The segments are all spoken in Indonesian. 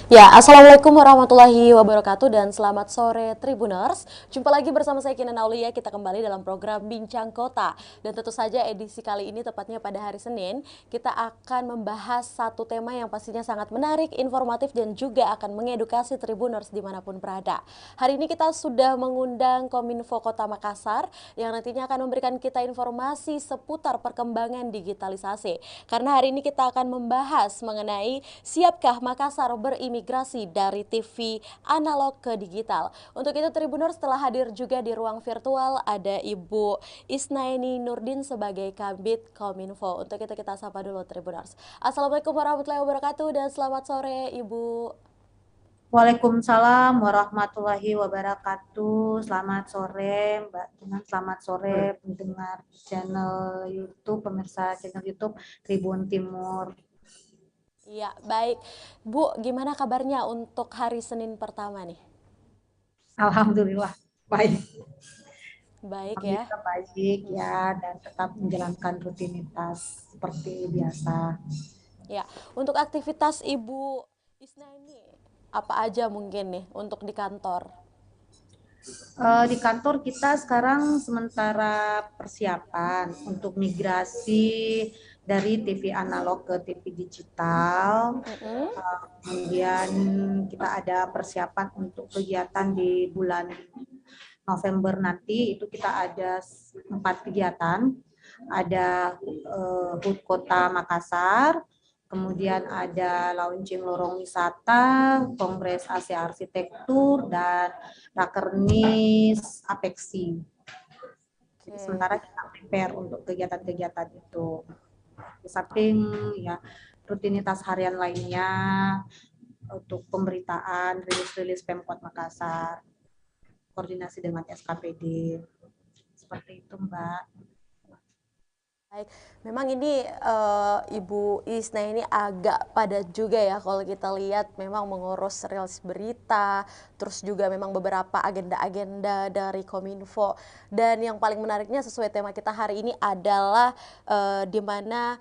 Ya, Assalamualaikum warahmatullahi wabarakatuh dan selamat sore Tribuners. Jumpa lagi bersama saya Kinan Aulia, kita kembali dalam program Bincang Kota. Dan tentu saja edisi kali ini tepatnya pada hari Senin, kita akan membahas satu tema yang pastinya sangat menarik, informatif dan juga akan mengedukasi Tribuners dimanapun berada. Hari ini kita sudah mengundang Kominfo Kota Makassar yang nantinya akan memberikan kita informasi seputar perkembangan digitalisasi. Karena hari ini kita akan membahas mengenai siapkah Makassar berimigrasi dari TV analog ke digital. Untuk itu Tribuners telah hadir juga di ruang virtual ada Ibu Isnaini Nurdin sebagai Kabid Kominfo. Untuk itu kita sapa dulu Tribuners. Assalamualaikum warahmatullahi wabarakatuh dan selamat sore Ibu. Waalaikumsalam warahmatullahi wabarakatuh. Selamat sore, Mbak Kinan. Selamat sore, pendengar channel YouTube, pemirsa channel YouTube Tribun Timur. Iya, baik. Bu, gimana kabarnya untuk hari Senin pertama nih? Alhamdulillah baik. Baik ya. Alhamdulillah baik ya, dan tetap menjalankan rutinitas seperti biasa. Ya, untuk aktivitas Ibu Isna ini apa aja mungkin nih untuk di kantor? Di kantor kita sekarang sementara persiapan untuk migrasi dari TV analog ke TV digital. Mm-mm. Kemudian kita ada persiapan untuk kegiatan di bulan November nanti. Itu kita ada 4 kegiatan. Ada HUT Kota Makassar, kemudian ada launching lorong wisata, kongres Asia Arsitektur, dan Rakernis Apeksi. Jadi Oke. sementara kita prepare untuk kegiatan-kegiatan itu. Di samping ya rutinitas harian lainnya untuk pemberitaan, rilis-rilis Pemkot Makassar, koordinasi dengan SKPD. Seperti itu, Mbak. Baik, memang ini Ibu Isna ini agak padat juga ya kalau kita lihat memang mengurus rilis berita, terus juga memang beberapa agenda-agenda dari Kominfo. Dan yang paling menariknya sesuai tema kita hari ini adalah di mana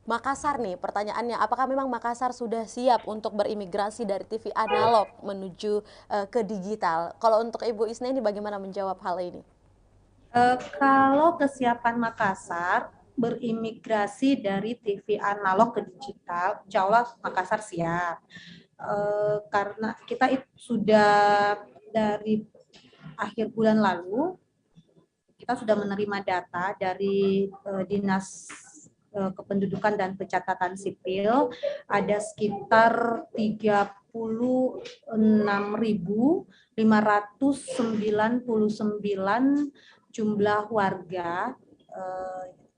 Makassar nih, pertanyaannya apakah memang Makassar sudah siap untuk berimigrasi dari TV analog menuju ke digital? Kalau untuk Ibu Isna ini bagaimana menjawab hal ini? Kalau kesiapan Makassar berimigrasi dari TV analog ke digital, insya Allah Makassar siap. Karena kita sudah dari akhir bulan lalu, kita sudah menerima data dari Dinas Kependudukan dan Pencatatan Sipil, ada sekitar 36.599 jumlah warga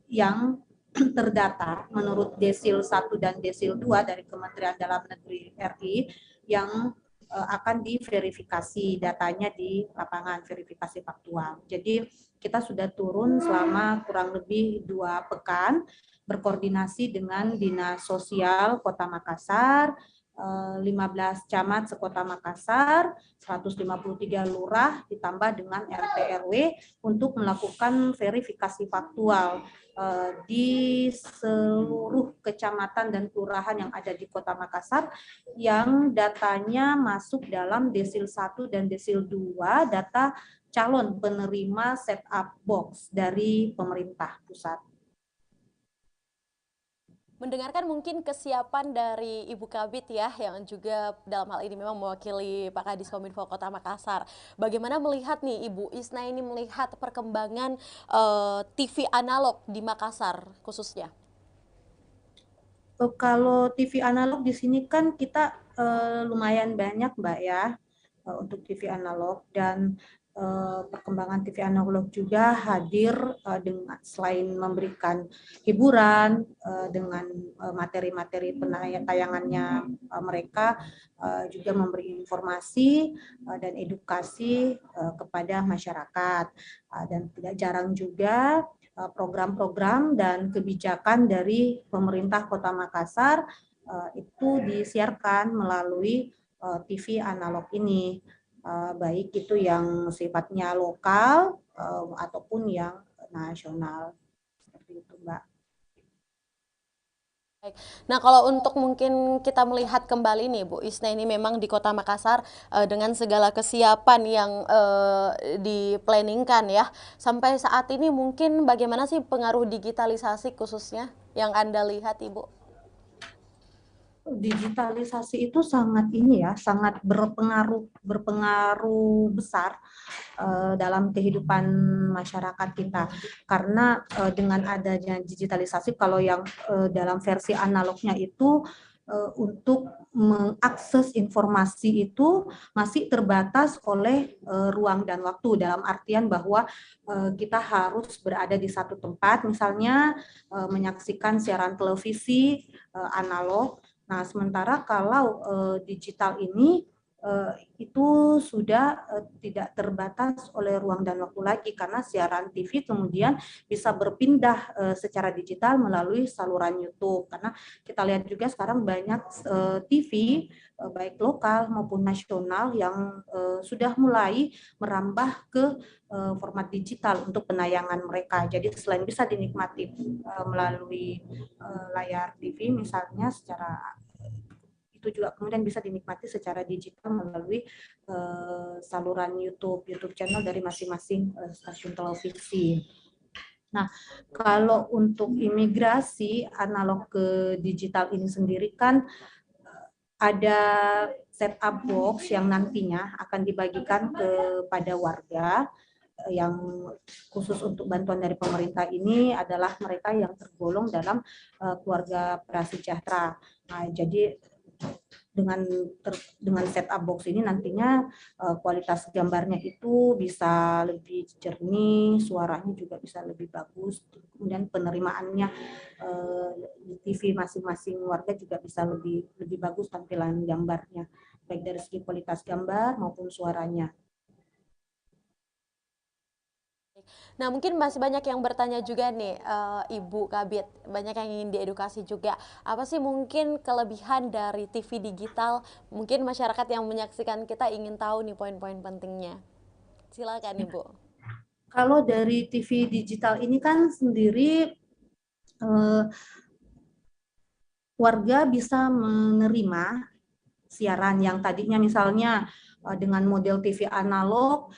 yang terdata menurut Desil 1 dan Desil 2 dari Kementerian Dalam Negeri RI yang akan diverifikasi datanya di lapangan, verifikasi faktual. Jadi kita sudah turun selama kurang lebih 2 pekan berkoordinasi dengan Dinas Sosial Kota Makassar, 15 camat sekota Makassar, 153 lurah ditambah dengan RT RW untuk melakukan verifikasi faktual di seluruh kecamatan dan kelurahan yang ada di Kota Makassar yang datanya masuk dalam Desil 1 dan Desil 2, data calon penerima set-up box dari pemerintah pusat. Mendengarkan mungkin kesiapan dari Ibu Kabit ya, yang juga dalam hal ini memang mewakili Pak Kadis Kominfo Kota Makassar. Bagaimana melihat nih Ibu Isna ini melihat perkembangan TV analog di Makassar khususnya? Kalau TV analog di sini kan kita lumayan banyak, Mbak ya, untuk TV analog, dan perkembangan TV analog juga hadir dengan selain memberikan hiburan dengan materi-materi tayangannya mereka juga memberi informasi dan edukasi kepada masyarakat, dan tidak jarang juga program-program dan kebijakan dari pemerintah Kota Makassar itu disiarkan melalui TV analog ini, baik itu yang sifatnya lokal ataupun yang nasional, seperti itu, Mbak. Nah, kalau untuk mungkin kita melihat kembali nih, Bu Isna, ini memang di Kota Makassar dengan segala kesiapan yang diplaningkan ya. Sampai saat ini mungkin bagaimana sih pengaruh digitalisasi khususnya yang Anda lihat, Ibu? Digitalisasi itu sangat ini ya, sangat berpengaruh besar dalam kehidupan masyarakat kita. Karena dengan adanya digitalisasi, kalau yang dalam versi analognya itu untuk mengakses informasi itu masih terbatas oleh ruang dan waktu, dalam artian bahwa kita harus berada di satu tempat, misalnya menyaksikan siaran televisi analog. Nah, sementara kalau digital ini itu sudah tidak terbatas oleh ruang dan waktu lagi, karena siaran TV kemudian bisa berpindah secara digital melalui saluran YouTube. Karena kita lihat juga sekarang banyak TV baik lokal maupun nasional yang sudah mulai merambah ke format digital untuk penayangan mereka. Jadi selain bisa dinikmati melalui layar TV misalnya, secara itu juga kemudian bisa dinikmati secara digital melalui saluran YouTube channel dari masing-masing stasiun televisi. Nah, kalau untuk imigrasi analog ke digital ini sendiri kan ada set-up box yang nantinya akan dibagikan kepada warga. Yang khusus untuk bantuan dari pemerintah ini adalah mereka yang tergolong dalam keluarga prasejahtera. Nah, jadi dengan set-up box ini nantinya kualitas gambarnya itu bisa lebih jernih, suaranya juga bisa lebih bagus, kemudian penerimaannya di TV masing-masing warga juga bisa lebih bagus tampilan gambarnya, baik dari segi kualitas gambar maupun suaranya. Nah, mungkin masih banyak yang bertanya juga nih, Ibu Kabit, banyak yang ingin diedukasi juga. Apa sih mungkin kelebihan dari TV digital? Mungkin masyarakat yang menyaksikan kita ingin tahu nih poin-poin pentingnya. Silakan, Ibu. Kalau dari TV digital ini kan sendiri warga bisa menerima siaran yang tadinya misalnya dengan model TV analog,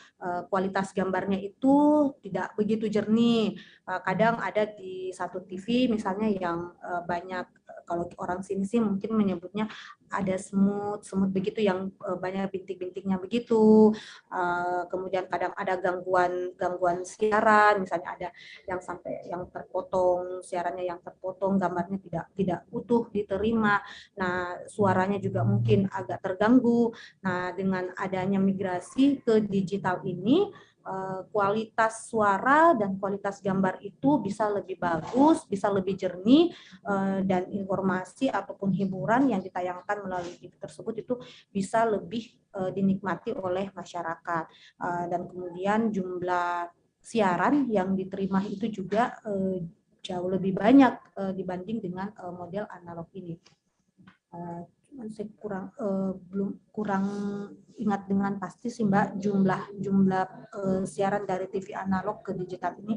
kualitas gambarnya itu tidak begitu jernih. Kadang ada di satu TV misalnya yang banyak, kalau orang sini sih mungkin menyebutnya ada semut begitu yang banyak bintik-bintiknya begitu. Kemudian kadang ada gangguan siaran, misalnya ada yang terpotong, siarannya yang terpotong, gambarnya tidak utuh diterima. Nah, suaranya juga mungkin agak terganggu. Nah, dengan adanya migrasi ke digital ini, kualitas suara dan kualitas gambar itu bisa lebih bagus, bisa lebih jernih, dan informasi ataupun hiburan yang ditayangkan melalui TV tersebut itu bisa lebih dinikmati oleh masyarakat. Dan kemudian jumlah siaran yang diterima itu juga jauh lebih banyak dibanding dengan model analog ini. Cuman saya kurang ingat dengan pasti sih Mbak, jumlah siaran dari TV analog ke digital ini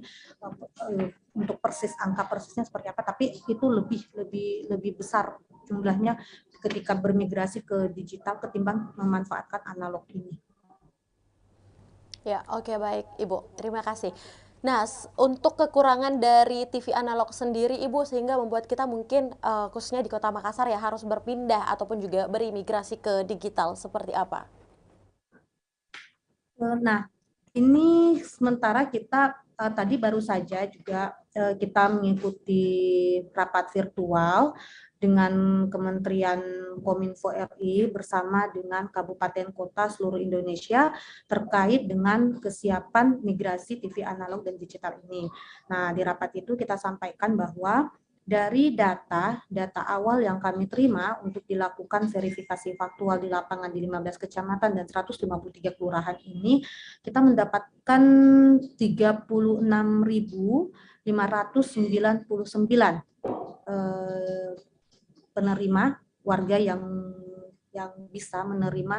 untuk angka persisnya seperti apa, tapi itu lebih besar jumlahnya ketika bermigrasi ke digital ketimbang memanfaatkan analog ini. Ya, oke, baik, Ibu. Terima kasih. Nah, untuk kekurangan dari TV analog sendiri, Ibu, sehingga membuat kita mungkin khususnya di Kota Makassar ya harus berpindah ataupun juga berimigrasi ke digital seperti apa? Nah, ini sementara kita tadi baru saja juga kita mengikuti rapat virtual dengan Kementerian Kominfo RI bersama dengan kabupaten kota seluruh Indonesia terkait dengan kesiapan migrasi TV analog dan digital ini. Nah, di rapat itu kita sampaikan bahwa dari data awal yang kami terima untuk dilakukan verifikasi faktual di lapangan di 15 kecamatan dan 153 kelurahan ini, kita mendapatkan 36.599 penerima warga yang yang bisa menerima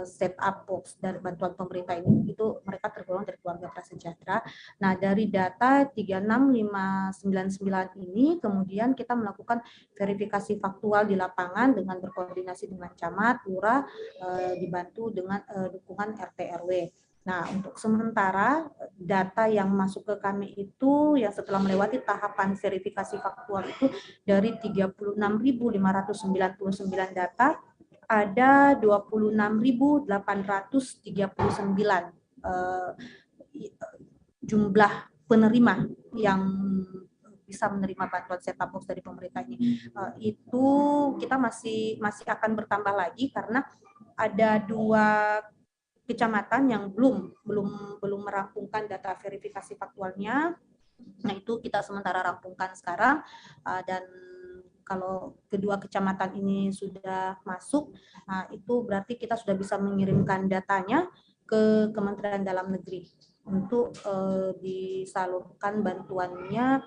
set-up box dari bantuan pemerintah ini, itu mereka tergolong dari keluarga prasejahtera. Nah, dari data 36599 ini kemudian kita melakukan verifikasi faktual di lapangan dengan berkoordinasi dengan camat, lurah, dibantu dengan dukungan RT RW. Nah, untuk sementara data yang masuk ke kami itu yang setelah melewati tahapan verifikasi faktual itu dari 36.599 data ada 26.839 jumlah penerima yang bisa menerima bantuan set-top box dari pemerintah ini. Itu kita masih akan bertambah lagi karena ada 2 kecamatan yang belum merampungkan data verifikasi faktualnya. Nah, itu kita sementara rampungkan sekarang, dan kalau kedua kecamatan ini sudah masuk, nah itu berarti kita sudah bisa mengirimkan datanya ke Kementerian Dalam Negeri untuk disalurkan bantuannya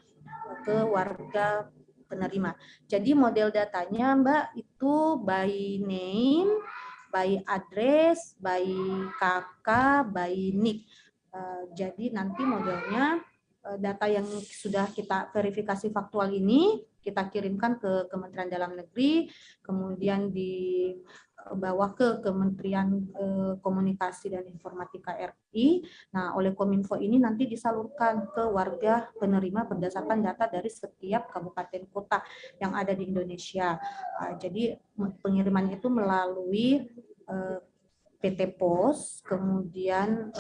ke warga penerima. Jadi model datanya Mbak itu by name, by address, by kakak, by nick. Jadi nanti modelnya data yang sudah kita verifikasi faktual ini kita kirimkan ke Kementerian Dalam Negeri, kemudian dibawa ke Kementerian Komunikasi dan Informatika RI. Nah, oleh Kominfo ini nanti disalurkan ke warga penerima berdasarkan data dari setiap kabupaten kota yang ada di Indonesia. Jadi pengiriman itu melalui PT Pos, kemudian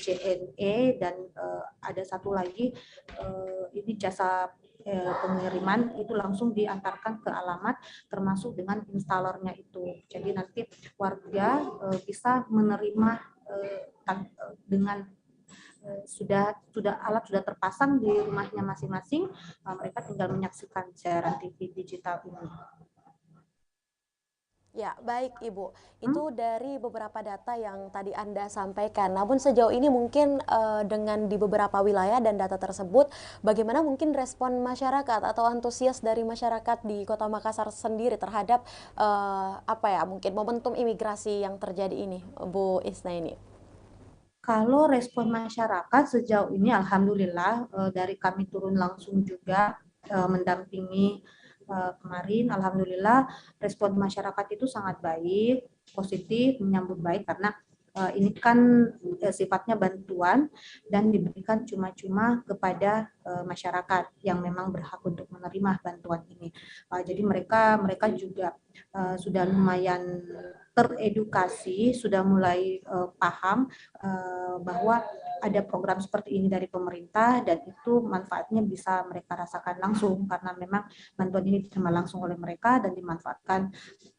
JNE, dan ada satu lagi ini jasa pengiriman itu langsung diantarkan ke alamat termasuk dengan installernya itu. Jadi nanti warga bisa menerima dengan sudah alat sudah terpasang di rumahnya masing-masing, mereka tinggal menyaksikan siaran TV digital ini. Ya, baik Ibu. Itu dari beberapa data yang tadi Anda sampaikan. Namun sejauh ini mungkin dengan di beberapa wilayah dan data tersebut, bagaimana mungkin respon masyarakat atau antusias dari masyarakat di Kota Makassar sendiri terhadap mungkin momentum imigrasi yang terjadi ini, Bu Isna ini? Kalau respon masyarakat sejauh ini alhamdulillah dari kami turun langsung juga mendampingi kemarin, alhamdulillah respon masyarakat itu sangat baik, positif, menyambut baik karena ini kan sifatnya bantuan dan diberikan cuma-cuma kepada masyarakat yang memang berhak untuk menerima bantuan ini. Jadi mereka juga sudah lumayan teredukasi, sudah mulai paham bahwa ada program seperti ini dari pemerintah dan itu manfaatnya bisa mereka rasakan langsung karena memang bantuan ini diterima langsung oleh mereka dan dimanfaatkan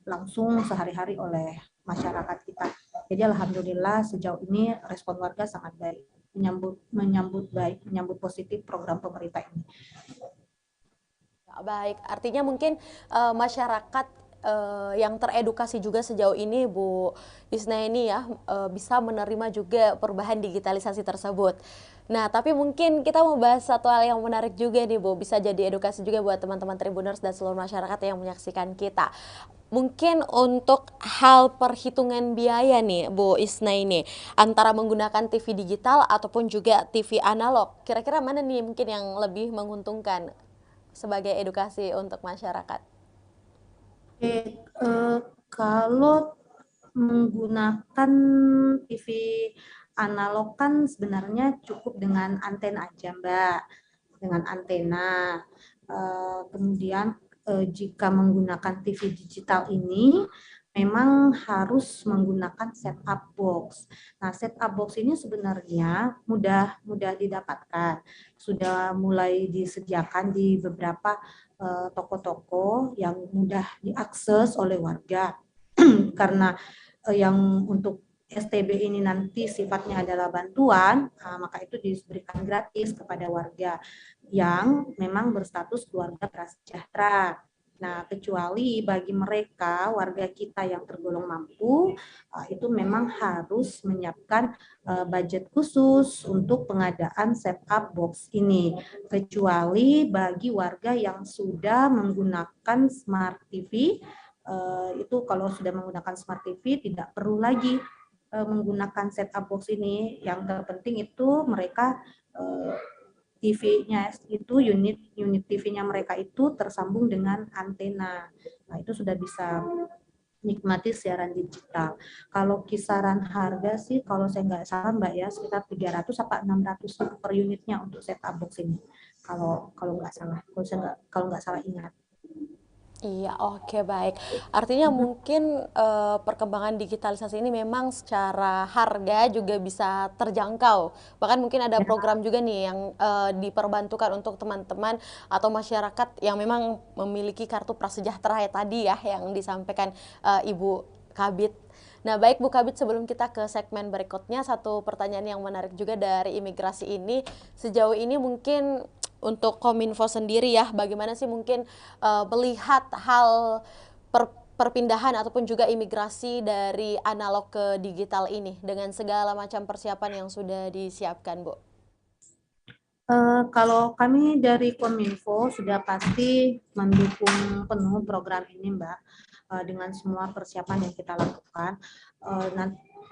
langsung sehari-hari oleh masyarakat kita. Jadi alhamdulillah sejauh ini respon warga sangat baik, menyambut positif program pemerintah ini. Baik, artinya mungkin masyarakat yang teredukasi juga sejauh ini Bu Isna ini ya bisa menerima juga perubahan digitalisasi tersebut. Nah, tapi mungkin kita mau bahas satu hal yang menarik juga nih Bu, bisa jadi edukasi juga buat teman-teman Tribuners dan seluruh masyarakat yang menyaksikan kita. Mungkin untuk hal perhitungan biaya nih Bu Isna ini, antara menggunakan TV digital ataupun juga TV analog, kira-kira mana nih mungkin yang lebih menguntungkan sebagai edukasi untuk masyarakat? Kalau menggunakan TV analog kan sebenarnya cukup dengan antena aja Mbak, dengan antena. Kemudian jika menggunakan TV digital ini memang harus menggunakan set-up box. Nah, set-up box ini sebenarnya mudah didapatkan. Sudah mulai disediakan di beberapa toko-toko yang mudah diakses oleh warga. Karena yang untuk STB ini nanti sifatnya adalah bantuan, maka itu diberikan gratis kepada warga yang memang berstatus keluarga prasejahtera. Nah, kecuali bagi mereka warga kita yang tergolong mampu, itu memang harus menyiapkan budget khusus untuk pengadaan set-up box ini. Kecuali bagi warga yang sudah menggunakan smart TV itu kalau sudah menggunakan Smart TV tidak perlu lagi menggunakan set-top box ini. Yang terpenting itu mereka TV-nya itu unit TV-nya mereka itu tersambung dengan antena. Nah, itu sudah bisa nikmati siaran digital. Kalau kisaran harga sih kalau saya nggak salah Mbak ya sekitar 300 apa 600 per unitnya untuk set-top box ini. Kalau nggak salah, kalau nggak salah ingat. Iya, oke, baik. Artinya mungkin perkembangan digitalisasi ini memang secara harga juga bisa terjangkau. Bahkan mungkin ada Ya, program juga nih yang diperbantukan untuk teman-teman atau masyarakat yang memang memiliki kartu prasejahtera ya tadi ya yang disampaikan Ibu Kabit. Nah, baik Bu Kabit, sebelum kita ke segmen berikutnya, satu pertanyaan yang menarik juga dari imigrasi ini, sejauh ini mungkin untuk Kominfo sendiri ya, bagaimana sih mungkin melihat hal perpindahan ataupun juga imigrasi dari analog ke digital ini dengan segala macam persiapan yang sudah disiapkan, Bu? Kalau kami dari Kominfo sudah pasti mendukung penuh program ini, Mbak, dengan semua persiapan yang kita lakukan.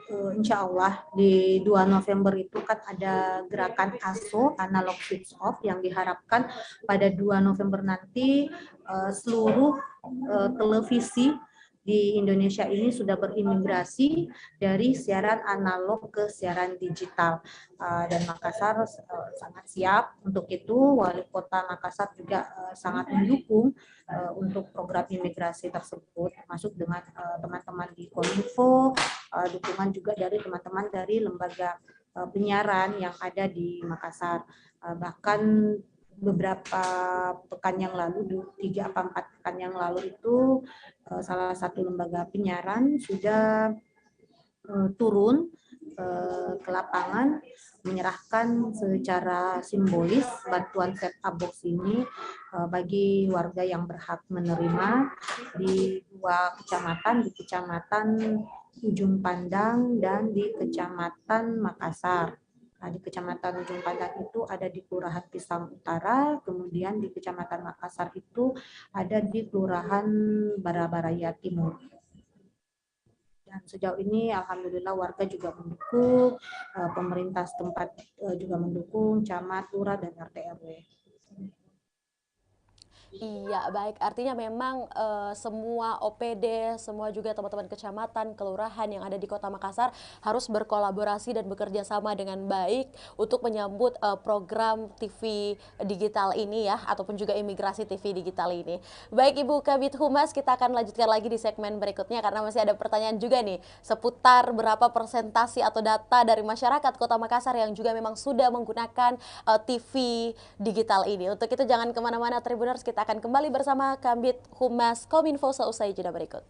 Insya Allah di 2 November itu kan ada gerakan ASO, Analog Switch Off, yang diharapkan pada 2 November nanti seluruh televisi di Indonesia ini sudah berimigrasi dari siaran analog ke siaran digital. Dan Makassar sangat siap untuk itu. Wali Kota Makassar juga sangat mendukung untuk program imigrasi tersebut, termasuk dengan teman-teman di Kominfo, dukungan juga dari teman-teman dari lembaga penyiaran yang ada di Makassar. Bahkan beberapa pekan yang lalu, 3 atau 4 pekan yang lalu itu salah satu lembaga penyiaran sudah turun ke lapangan menyerahkan secara simbolis bantuan set-top box ini bagi warga yang berhak menerima di 2 kecamatan, di Kecamatan Ujung Pandang dan di Kecamatan Makassar. Nah, di Kecamatan Ujung Pandang itu ada di Kelurahan Pisang Utara, kemudian di Kecamatan Makassar itu ada di Kelurahan Barabaraya Timur. Dan sejauh ini alhamdulillah warga juga mendukung, pemerintah setempat juga mendukung, camat, lurah, dan RT RW. Iya, baik. Artinya memang semua OPD, semua juga teman-teman kecamatan, kelurahan yang ada di Kota Makassar harus berkolaborasi dan bekerja sama dengan baik untuk menyambut program TV digital ini ya, ataupun juga imigrasi TV digital ini. Baik Ibu Kabid Humas, kita akan lanjutkan lagi di segmen berikutnya karena masih ada pertanyaan juga nih seputar berapa persentasi atau data dari masyarakat Kota Makassar yang juga memang sudah menggunakan TV digital ini. Untuk itu jangan kemana-mana Tribuners, kita akan kembali bersama Kabid Humas Kominfo seusai jeda berikut.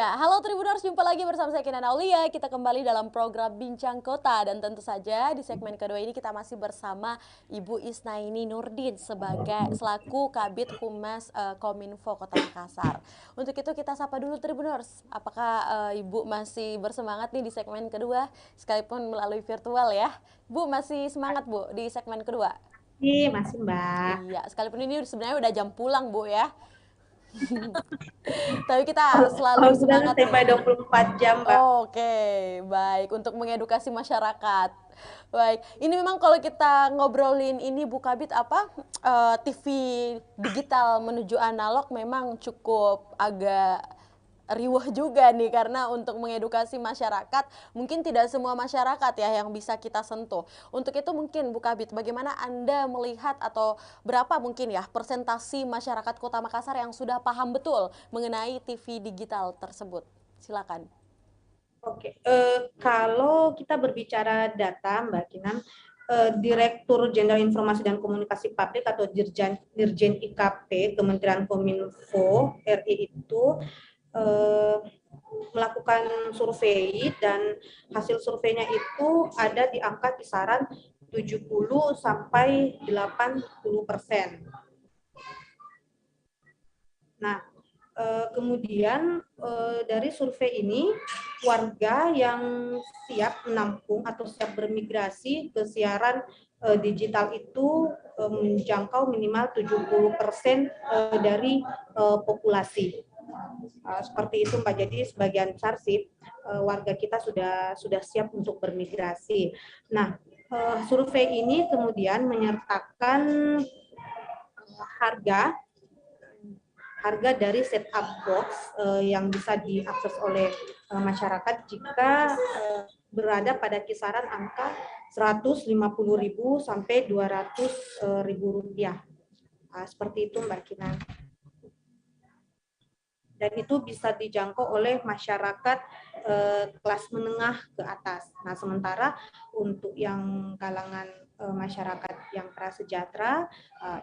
Ya, halo Tribuners, jumpa lagi bersama saya Kinan Aulia. Kita kembali dalam program Bincang Kota dan tentu saja di segmen kedua ini kita masih bersama Ibu Isnaini Nurdin selaku Kabid Humas Kominfo Kota Makassar. Untuk itu kita sapa dulu Tribuners. Apakah Ibu masih bersemangat nih di segmen kedua sekalipun melalui virtual ya? Bu masih semangat Bu di segmen kedua? Iya, masih Mbak. Iya, sekalipun ini sebenarnya udah jam pulang Bu ya. Tapi kita selalu Sudah semangat sampai nih. 24 jam, Mbak. Oke, baik. Untuk mengedukasi masyarakat. Baik, ini memang kalau kita ngobrolin ini Bu Kabid TV digital menuju analog memang cukup agak riuh juga nih karena untuk mengedukasi masyarakat mungkin tidak semua masyarakat ya yang bisa kita sentuh. Untuk itu mungkin Bu Kabid, bagaimana Anda melihat atau berapa mungkin ya persentasi masyarakat Kota Makassar yang sudah paham betul mengenai TV digital tersebut? Silakan. Oke, kalau kita berbicara data, Mbak Kinan, Direktur Jenderal Informasi dan Komunikasi Publik atau Dirjen IKP Kementerian Kominfo RI itu melakukan survei dan hasil surveinya itu ada di angka kisaran 70 sampai 80%. Nah, kemudian dari survei ini warga yang siap menampung atau siap bermigrasi ke siaran digital itu menjangkau minimal 70% dari populasi. Seperti itu Mbak. Jadi sebagian besar sih warga kita sudah siap untuk bermigrasi. Nah, survei ini kemudian menyertakan harga dari set-up box yang bisa diakses oleh masyarakat jika berada pada kisaran angka 150.000 sampai 200.000 rupiah. Seperti itu Mbak Kinan. Dan itu bisa dijangkau oleh masyarakat kelas menengah ke atas. Nah, sementara untuk yang kalangan masyarakat yang prasejahtera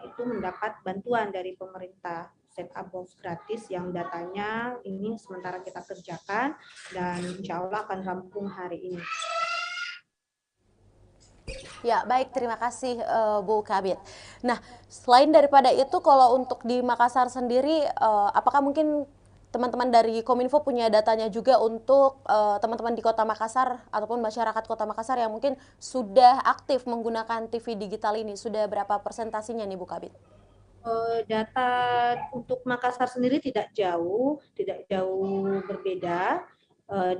itu mendapat bantuan dari pemerintah set-up box gratis yang datanya ini sementara kita kerjakan dan insya Allah akan rampung hari ini. Ya, baik, terima kasih Bu Kabid. Nah, selain daripada itu kalau untuk di Makassar sendiri apakah mungkin teman-teman dari Kominfo punya datanya juga untuk teman-teman di Kota Makassar ataupun masyarakat Kota Makassar yang mungkin sudah aktif menggunakan TV digital ini? Sudah berapa persentasinya nih Bu Kabid? Data untuk Makassar sendiri tidak jauh berbeda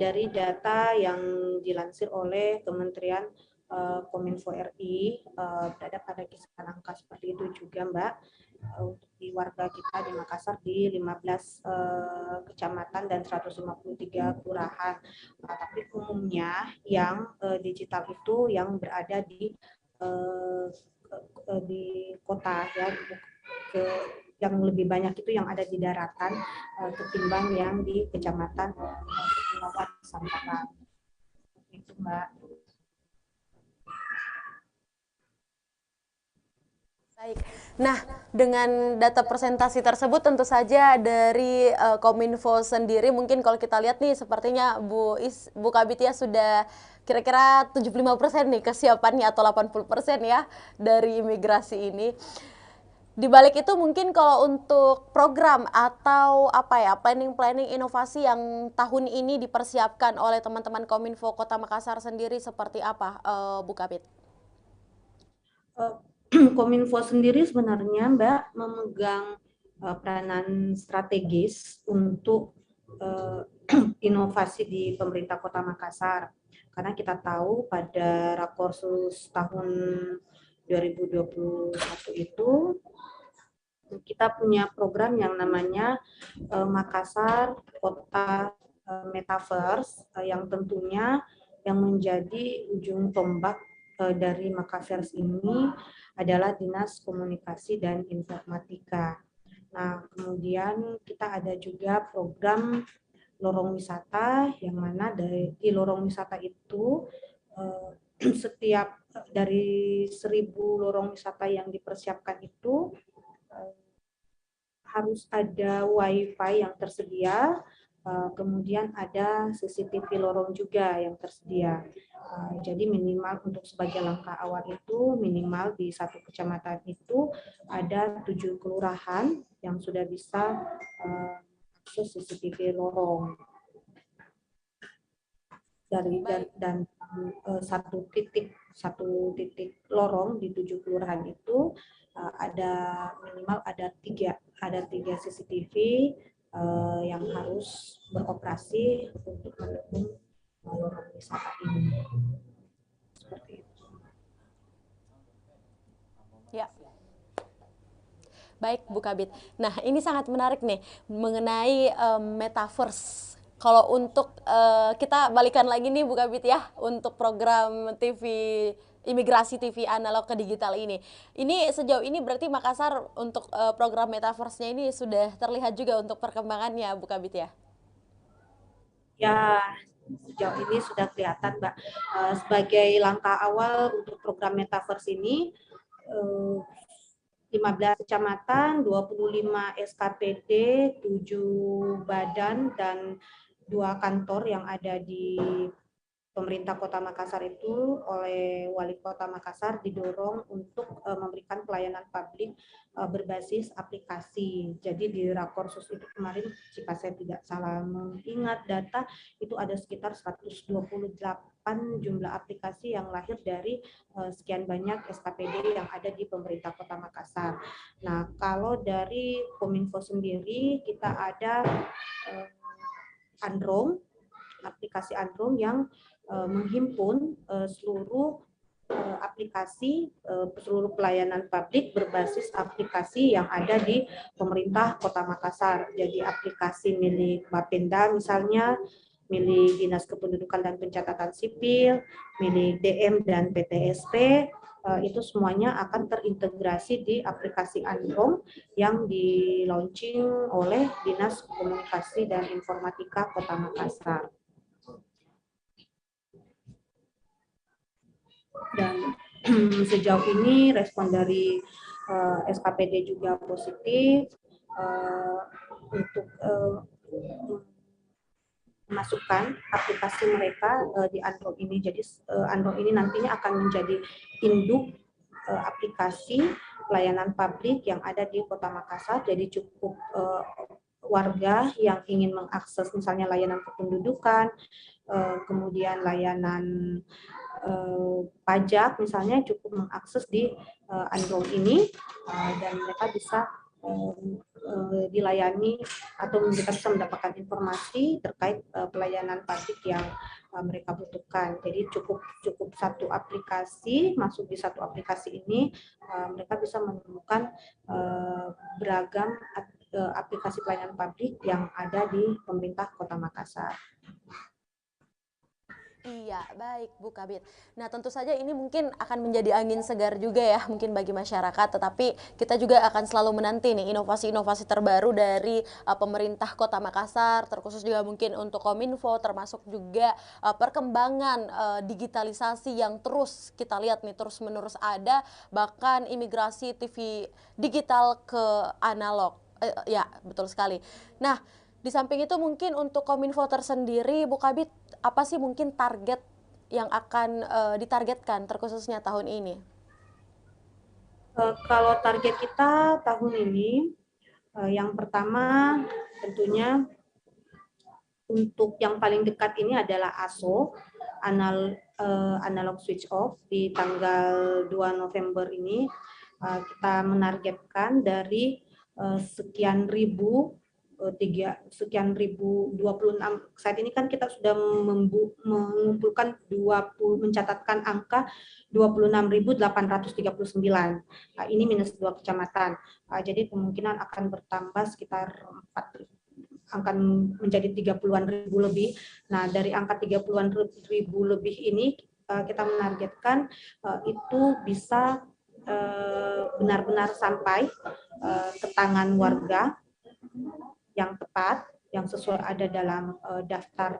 dari data yang dilansir oleh Kementerian Kominfo RI, berada pada kisaran angka seperti itu juga Mbak. Untuk di warga kita di Makassar di 15 kecamatan dan 153 kelurahan. Tapi umumnya yang digital itu yang berada di kota ya, yang lebih banyak itu yang ada di daratan ketimbang yang di kecamatan Kepulauan Nusantara. Itu Mbak. Baik. Nah, dengan data presentasi tersebut tentu saja dari Kominfo sendiri mungkin kalau kita lihat nih sepertinya Bu Kabit ya sudah kira-kira 75% nih kesiapannya atau 80% ya dari imigrasi ini. Di balik itu mungkin kalau untuk program atau planning inovasi yang tahun ini dipersiapkan oleh teman-teman Kominfo Kota Makassar sendiri seperti apa Bu Kabit? Kominfo sendiri sebenarnya Mbak memegang peranan strategis untuk inovasi di pemerintah Kota Makassar. Karena kita tahu pada Rakorsus tahun 2021 itu kita punya program yang namanya Makassar Kota Metaverse yang tentunya yang menjadi ujung tombak dari Makassar ini adalah Dinas Komunikasi dan Informatika. Nah, kemudian kita ada juga program lorong wisata yang mana di lorong wisata itu setiap dari 1.000 lorong wisata yang dipersiapkan itu harus ada WiFi yang tersedia Kemudian ada CCTV lorong juga yang tersedia. Jadi minimal untuk sebagai langkah awal itu minimal di satu kecamatan itu ada 7 kelurahan yang sudah bisa akses CCTV lorong. Dan satu titik lorong di 7 kelurahan itu ada minimal ada tiga CCTV yang harus beroperasi untuk mendukung lorong wisata ini. Seperti itu. Ya. Baik, Bu Kabit. Nah, ini sangat menarik nih mengenai metaverse. Kalau untuk kita balikan lagi nih Bu Kabit ya, untuk program TV imigrasi TV analog ke digital ini. Ini sejauh ini berarti Makassar untuk program metaverse-nya ini sudah terlihat juga untuk perkembangannya Bu Kabit ya? Ya, sejauh ini sudah kelihatan, Mbak. Sebagai langkah awal untuk program metaverse ini, 15 kecamatan, 25 SKPD, 7 badan, dan 2 kantor yang ada di pemerintah Kota Makassar itu oleh Wali Kota Makassar didorong untuk memberikan pelayanan publik berbasis aplikasi. Jadi di Rakorsus itu kemarin, jika saya tidak salah mengingat data, itu ada sekitar 128 jumlah aplikasi yang lahir dari sekian banyak SKPD yang ada di pemerintah Kota Makassar. Nah, kalau dari Kominfo sendiri kita ada Androm, aplikasi Androm yang menghimpun seluruh aplikasi seluruh pelayanan publik berbasis aplikasi yang ada di pemerintah Kota Makassar. Jadi aplikasi milik Bapenda misalnya, milik Dinas Kependudukan dan Pencatatan Sipil, milik DM dan PTSP, itu semuanya akan terintegrasi di aplikasi Androm yang di-launching oleh Dinas Komunikasi dan Informatika Kota Makassar. Dan sejauh ini respon dari SKPD juga positif untuk memasukkan aplikasi mereka di Android ini. Jadi Android ini nantinya akan menjadi induk aplikasi pelayanan publik yang ada di Kota Makassar. Jadi cukup warga yang ingin mengakses misalnya layanan kependudukan, kemudian layanan pajak misalnya cukup mengakses di Android ini dan mereka bisa dilayani atau mereka bisa mendapatkan informasi terkait pelayanan publik yang mereka butuhkan. Jadi cukup satu aplikasi, masuk di satu aplikasi ini mereka bisa menemukan beragam aplikasi pelayanan publik yang ada di pemerintah Kota Makassar. Iya, baik Bu Kabit. Nah, tentu saja ini mungkin akan menjadi angin segar juga ya mungkin bagi masyarakat, tetapi kita juga akan selalu menanti nih inovasi-inovasi terbaru dari pemerintah Kota Makassar, terkhusus juga mungkin untuk Kominfo, termasuk juga perkembangan digitalisasi yang terus kita lihat nih terus-menerus ada, bahkan imigrasi TV digital ke analog. Ya, betul sekali. Nah, di samping itu mungkin untuk Kominfo tersendiri, Bu Kabit, apa sih mungkin target yang akan ditargetkan terkhususnya tahun ini? Kalau target kita tahun ini, yang pertama tentunya untuk yang paling dekat ini adalah ASO, analog switch off di tanggal 2 November ini. Kita menargetkan dari sekian ribu 26 saat ini kan kita sudah mengumpulkan mencatatkan angka 26.839. Ini minus 2 kecamatan. Jadi kemungkinan akan bertambah sekitar 4 akan menjadi 30-an ribu lebih. Nah, dari angka 30-an ribu lebih ini kita menargetkan itu bisa benar-benar sampai ke tangan warga yang tepat, yang sesuai ada dalam daftar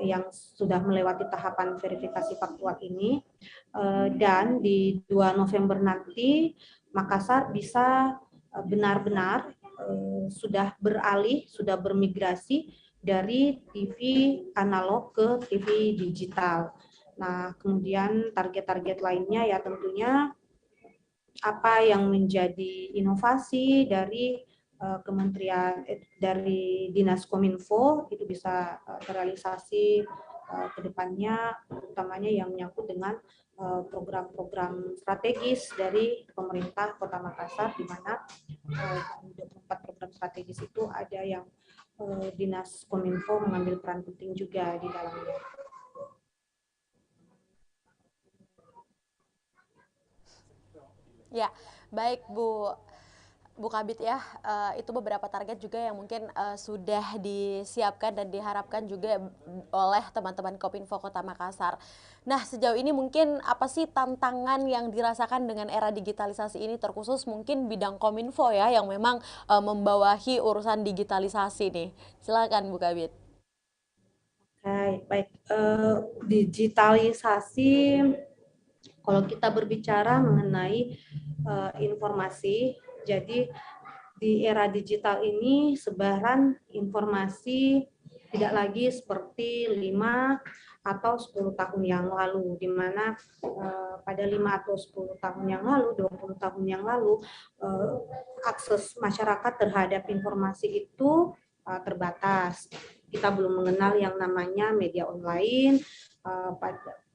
yang sudah melewati tahapan verifikasi faktual ini, dan di 2 November nanti Makassar bisa benar-benar sudah beralih, sudah bermigrasi dari TV analog ke TV digital. Nah, kemudian target-target lainnya ya tentunya apa yang menjadi inovasi dari kementerian dari Dinas Kominfo itu bisa terrealisasi ke depannya, utamanya yang menyangkut dengan program-program strategis dari pemerintah Kota Makassar, di mana 24 program strategis itu ada yang Dinas Kominfo mengambil peran penting juga di dalamnya. Ya, baik Bu Kabit ya, itu beberapa target juga yang mungkin sudah disiapkan dan diharapkan juga oleh teman-teman Kominfo Kota Makassar. Nah, sejauh ini mungkin apa sih tantangan yang dirasakan dengan era digitalisasi ini, terkhusus mungkin bidang Kominfo ya yang memang membawahi urusan digitalisasi nih. Silakan Bu Kabit. Baik, digitalisasi kalau kita berbicara mengenai informasi, jadi di era digital ini sebaran informasi tidak lagi seperti 5 atau 10 tahun yang lalu, di mana pada 5 atau 10 tahun yang lalu, 20 tahun yang lalu, akses masyarakat terhadap informasi itu terbatas. Kita belum mengenal yang namanya media online. Pada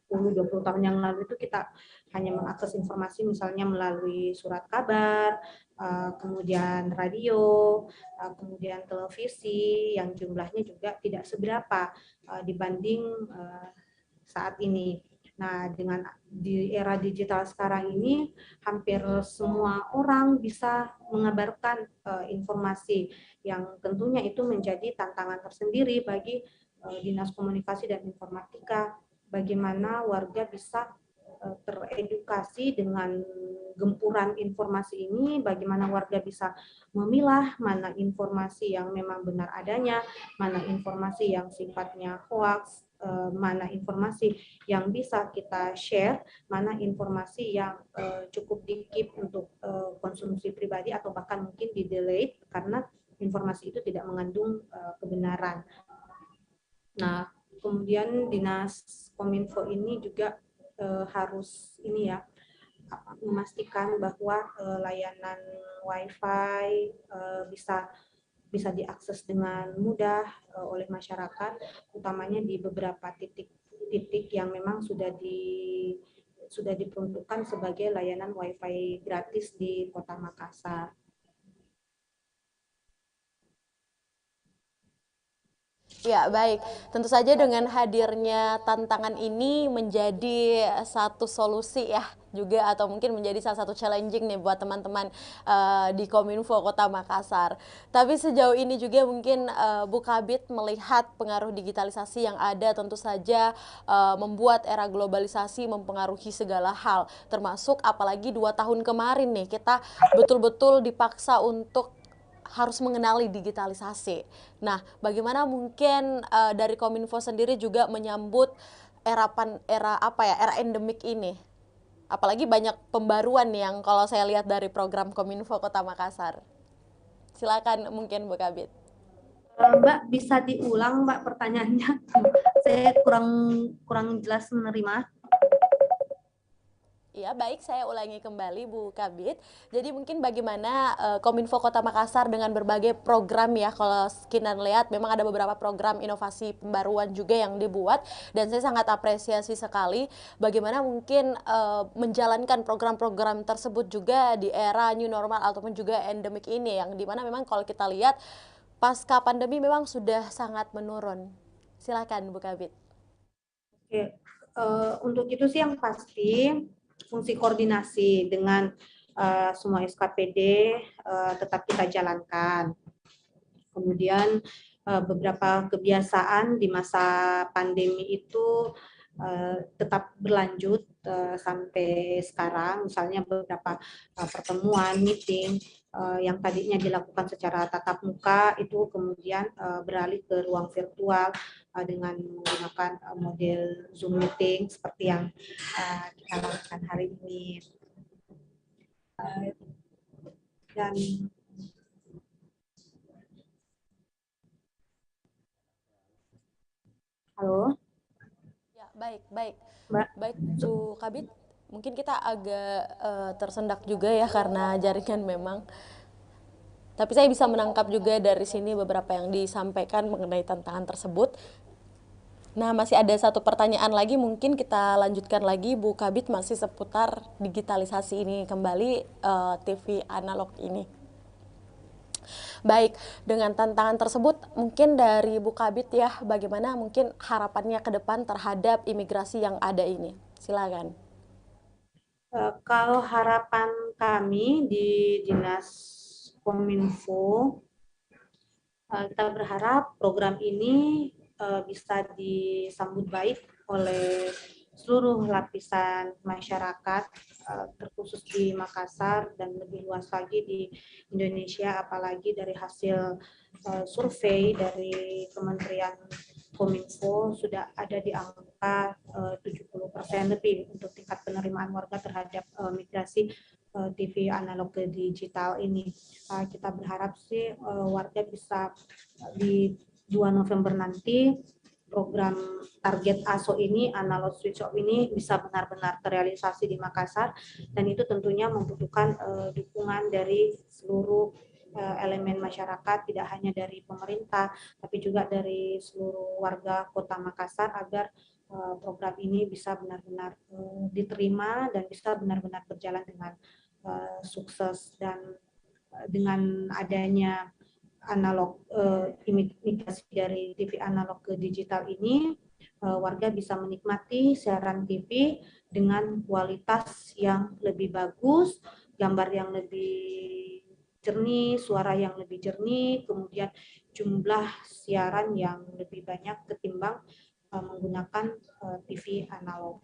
10-20 tahun yang lalu itu kita hanya mengakses informasi misalnya melalui surat kabar, kemudian radio, kemudian televisi yang jumlahnya juga tidak seberapa dibanding saat ini. Nah, dengan di era digital sekarang ini, hampir semua orang bisa mengabarkan informasi yang tentunya itu menjadi tantangan tersendiri bagi Dinas Komunikasi dan Informatika. Bagaimana warga bisa teredukasi dengan gempuran informasi ini, bagaimana warga bisa memilah mana informasi yang memang benar adanya, mana informasi yang sifatnya hoax, mana informasi yang bisa kita share, mana informasi yang cukup di-keep untuk konsumsi pribadi atau bahkan mungkin di-delete karena informasi itu tidak mengandung kebenaran. Nah, kemudian Dinas Kominfo ini juga harus ini ya memastikan bahwa layanan WiFi bisa diakses dengan mudah oleh masyarakat, utamanya di beberapa titik-titik yang memang sudah diperuntukkan sebagai layanan WiFi gratis di Kota Makassar. Ya, baik. Tentu saja dengan hadirnya tantangan ini menjadi satu solusi ya juga atau mungkin menjadi salah satu challenging nih buat teman-teman di Kominfo Kota Makassar. Tapi sejauh ini juga mungkin Bu Kabit melihat pengaruh digitalisasi yang ada tentu saja membuat era globalisasi mempengaruhi segala hal, termasuk apalagi 2 tahun kemarin nih kita betul-betul dipaksa untuk harus mengenali digitalisasi. Nah, bagaimana mungkin dari Kominfo sendiri juga menyambut era endemik ini? Apalagi banyak pembaruan yang kalau saya lihat dari program Kominfo Kota Makassar. Silakan mungkin Bu Kabit. Mbak bisa diulang Mbak pertanyaannya? Saya kurang jelas menerima. Ya, baik, saya ulangi kembali Bu Kabit. Jadi mungkin bagaimana Kominfo Kota Makassar dengan berbagai program ya, kalau Kinan lihat memang ada beberapa program inovasi pembaruan juga yang dibuat dan saya sangat apresiasi sekali bagaimana mungkin menjalankan program-program tersebut juga di era new normal ataupun juga endemik ini yang dimana memang kalau kita lihat pasca pandemi memang sudah sangat menurun. Silakan Bu Kabit. Oke, untuk itu sih yang pasti fungsi koordinasi dengan semua SKPD tetap kita jalankan. Kemudian beberapa kebiasaan di masa pandemi itu tetap berlanjut sampai sekarang, misalnya beberapa pertemuan, meeting yang tadinya dilakukan secara tatap muka itu kemudian beralih ke ruang virtual dengan menggunakan model Zoom meeting seperti yang kita lakukan hari ini. Dan baik, baik. Mbak. Baik, Bu Kabit. Mungkin kita agak tersendak juga ya karena jaringan memang. Tapi saya bisa menangkap juga dari sini beberapa yang disampaikan mengenai tantangan tersebut. Nah, masih ada satu pertanyaan lagi, mungkin kita lanjutkan lagi, Bu Kabit, masih seputar digitalisasi ini kembali, TV analog ini. Baik, dengan tantangan tersebut, mungkin dari Bu Kabit ya, bagaimana mungkin harapannya ke depan terhadap imigrasi yang ada ini? Silakan. Kalau harapan kami di Dinas Kominfo, kita berharap program ini bisa disambut baik oleh seluruh lapisan masyarakat, terkhusus di Makassar dan lebih luas lagi di Indonesia, apalagi dari hasil survei dari Kementerian Kominfo sudah ada di angka 70% lebih untuk tingkat penerimaan warga terhadap migrasi TV analog ke digital ini. Kita berharap sih warga bisa di 2 November nanti program target ASO ini, analog switch off ini bisa benar-benar terrealisasi di Makassar, dan itu tentunya membutuhkan dukungan dari seluruh elemen masyarakat, tidak hanya dari pemerintah, tapi juga dari seluruh warga Kota Makassar agar program ini bisa benar-benar diterima dan bisa benar-benar berjalan dengan sukses. Dan dengan adanya analog migrasi dari TV analog ke digital ini, warga bisa menikmati siaran TV dengan kualitas yang lebih bagus, gambar yang lebih jernih, suara yang lebih jernih, kemudian jumlah siaran yang lebih banyak ketimbang menggunakan TV analog.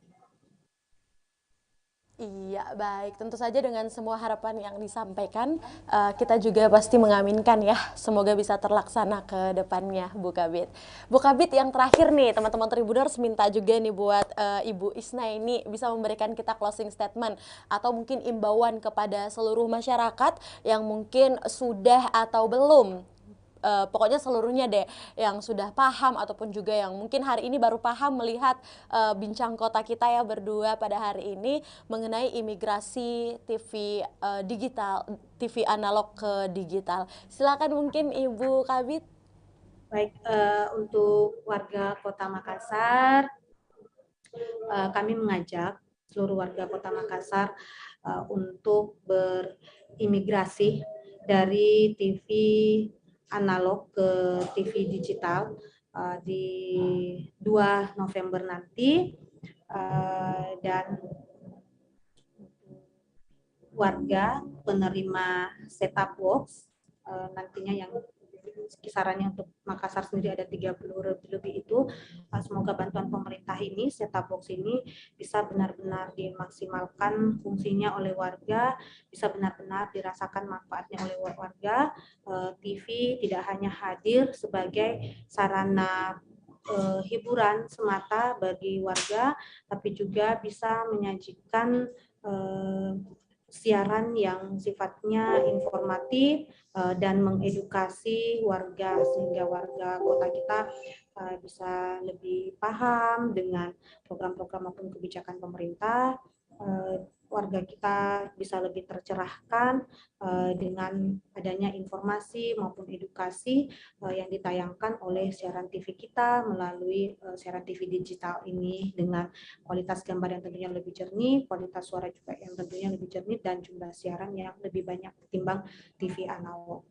Iya, baik. Tentu saja dengan semua harapan yang disampaikan, kita juga pasti mengaminkan ya. Semoga bisa terlaksana ke depannya, Bu Kabit. Bu Kabit, yang terakhir nih, teman-teman Tribuners minta juga nih buat Ibu Isna ini bisa memberikan kita closing statement atau mungkin imbauan kepada seluruh masyarakat yang mungkin sudah atau belum, pokoknya seluruhnya deh, yang sudah paham ataupun juga yang mungkin hari ini baru paham melihat bincang kota kita ya berdua pada hari ini mengenai imigrasi TV digital, TV analog ke digital. Silakan mungkin Ibu Kabit. Baik, untuk warga Kota Makassar, kami mengajak seluruh warga Kota Makassar untuk berimigrasi dari TV analog ke TV digital di 2 November nanti, dan warga penerima set-top box nantinya yang kisarannya untuk Makassar sendiri ada 30 lebih itu, semoga bantuan pemerintah ini, set-top box ini bisa benar-benar dimaksimalkan fungsinya oleh warga, bisa benar-benar dirasakan manfaatnya oleh warga. TV tidak hanya hadir sebagai sarana hiburan semata bagi warga, tapi juga bisa menyajikan siaran yang sifatnya informatif dan mengedukasi warga, sehingga warga kota kita bisa lebih paham dengan program-program maupun kebijakan pemerintah. Warga kita bisa lebih tercerahkan dengan adanya informasi maupun edukasi yang ditayangkan oleh siaran TV kita melalui siaran TV digital ini, dengan kualitas gambar yang tentunya lebih jernih, kualitas suara juga yang tentunya lebih jernih, dan jumlah siaran yang lebih banyak ketimbang TV analog.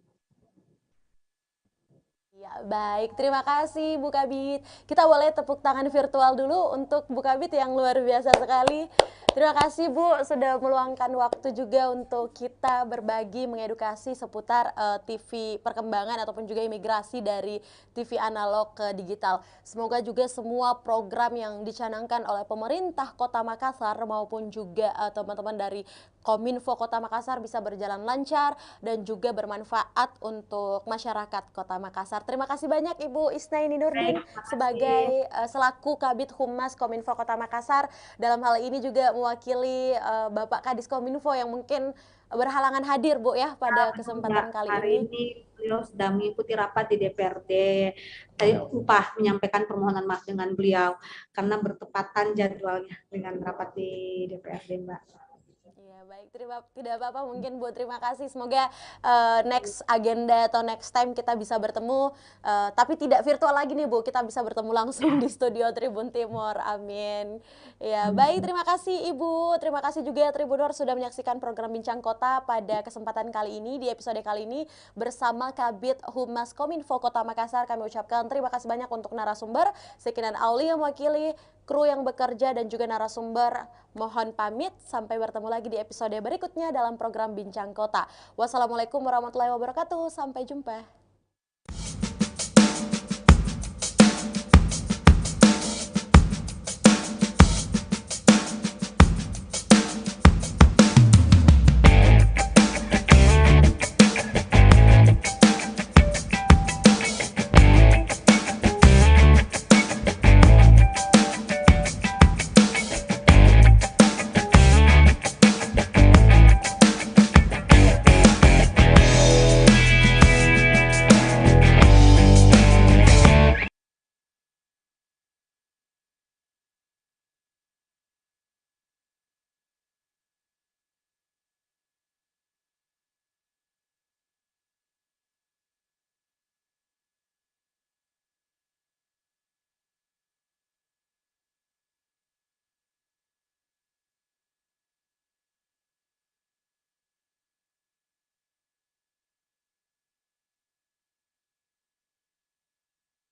Ya, baik. Terima kasih Bu Kabit. Kita boleh tepuk tangan virtual dulu untuk Bu Kabit yang luar biasa sekali. Terima kasih Bu sudah meluangkan waktu juga untuk kita berbagi mengedukasi seputar TV perkembangan ataupun juga imigrasi dari TV analog ke digital. Semoga juga semua program yang dicanangkan oleh pemerintah Kota Makassar maupun juga teman-teman dari Kominfo Kota Makassar bisa berjalan lancar dan juga bermanfaat untuk masyarakat Kota Makassar. Terima kasih banyak Ibu Isnaini Baik, Nurdin terima kasih. sebagai selaku Kabid Humas Kominfo Kota Makassar. Dalam hal ini juga mewakili Bapak Kadis Kominfo yang mungkin berhalangan hadir Bu ya pada Ya, kesempatan kali hari ini. ini beliau sedang mengikuti rapat di DPRD. Saya lupa menyampaikan permohonan maaf dengan beliau karena bertepatan jadwalnya dengan rapat di DPRD, Mbak. Iya baik, tidak apa-apa mungkin Bu, terima kasih. Semoga next agenda atau next time kita bisa bertemu, tapi tidak virtual lagi nih Bu, kita bisa bertemu langsung di studio Tribun Timur. Amin. Ya baik, terima kasih Ibu, terima kasih juga Tribunor sudah menyaksikan program Bincang Kota pada kesempatan kali ini. Di episode kali ini bersama Kabid Humas Kominfo Kota Makassar, kami ucapkan terima kasih banyak untuk narasumber Sekinan Auli yang mewakili kru yang bekerja dan juga narasumber. Mohon pamit, sampai bertemu lagi di episode berikutnya dalam program Bincang Kota. Wassalamualaikum warahmatullahi wabarakatuh, sampai jumpa.